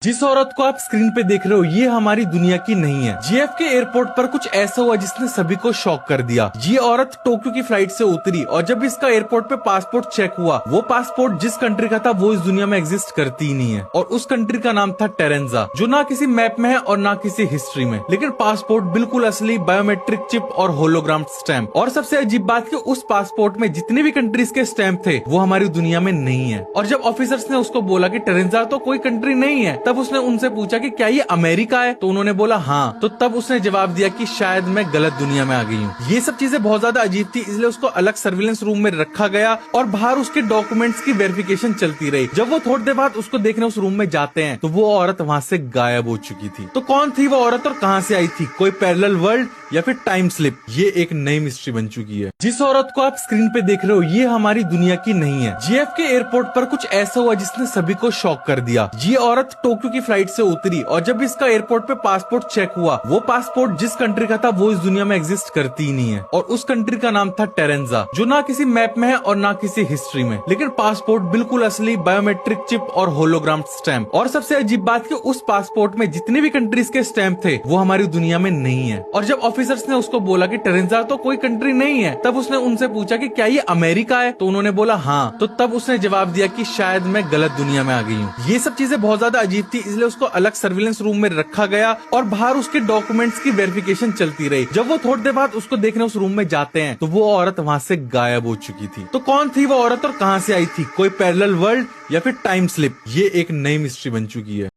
जिस औरत को आप स्क्रीन पे देख रहे हो ये हमारी दुनिया की नहीं है। JFK एयरपोर्ट पर कुछ ऐसा हुआ जिसने सभी को शॉक कर दिया। ये औरत टोक्यो की फ्लाइट से उतरी और जब इसका एयरपोर्ट पे पासपोर्ट चेक हुआ, वो पासपोर्ट जिस कंट्री का था वो इस दुनिया में एग्जिस्ट करती ही नहीं है। और उस कंट्री का नाम था टेरेंजा, जो ना किसी मैप में है और ना किसी हिस्ट्री में। लेकिन पासपोर्ट बिल्कुल असली, बायोमेट्रिक चिप और होलोग्राम स्टैम्प। और सबसे अजीब बात कि उस पासपोर्ट में जितने भी कंट्रीज के स्टैम्प थे वो हमारी दुनिया में नहीं है। और जब ऑफिसर्स ने उसको बोला कि टेरेंजा तो कोई कंट्री नहीं है, तब उसने उनसे पूछा कि क्या ये अमेरिका है, तो उन्होंने बोला हाँ। तो तब उसने जवाब दिया कि शायद मैं गलत दुनिया में आ गई हूँ। ये सब चीजें बहुत ज्यादा अजीब थी, इसलिए उसको अलग सर्विलेंस रूम में रखा गया और बाहर उसके डॉक्यूमेंट्स की वेरिफिकेशन चलती रही। जब वो थोड़ी देर बाद उसको देखने उस रूम में जाते हैं तो वो औरत वहाँ से गायब हो चुकी थी। तो कौन थी वो औरत और कहाँ से आई थी? कोई पैरेलल वर्ल्ड या फिर टाइम स्लिप? ये एक नई मिस्ट्री बन चुकी है। जिस औरत को आप स्क्रीन पे देख रहे हो ये हमारी दुनिया की नहीं है। JFK एयरपोर्ट पर कुछ ऐसा हुआ जिसने सभी को शॉक कर दिया। ये औरत टोक्यो की फ्लाइट से उतरी और जब इसका एयरपोर्ट पे पासपोर्ट चेक हुआ, वो पासपोर्ट जिस कंट्री का था वो इस दुनिया में एग्जिस्ट करती ही नहीं है। और उस कंट्री का नाम था टेरेंजा, जो ना किसी मैप में है और ना किसी हिस्ट्री में। लेकिन पासपोर्ट बिल्कुल असली, बायोमेट्रिक चिप और होलोग्राम स्टैम्प। और सबसे अजीब बात कि उस पासपोर्ट में जितने भी कंट्रीज के स्टैम्प थे वो हमारी दुनिया में नहीं है। और जब ऑफिसर्स ने उसको बोला कि टेरेंजा तो कोई कंट्री नहीं है, तब उसने उनसे पूछा कि क्या ये अमेरिका है, तो उन्होंने बोला हाँ। तो तब उसने जवाब दिया कि शायद मैं गलत दुनिया में आ गई हूँ। ये सब चीजें बहुत ज्यादा अजीब थी, इसलिए उसको अलग सर्विलेंस रूम में रखा गया और बाहर उसके डॉक्यूमेंट्स की वेरिफिकेशन चलती रही। जब वो थोड़ी देर बाद उसको देखने उस रूम में जाते हैं तो वो औरत वहाँ से गायब हो चुकी थी। तो कौन थी वो औरत और कहाँ से आई थी? कोई पैरेलल वर्ल्ड या फिर टाइम स्लिप? ये एक नई मिस्ट्री बन चुकी है।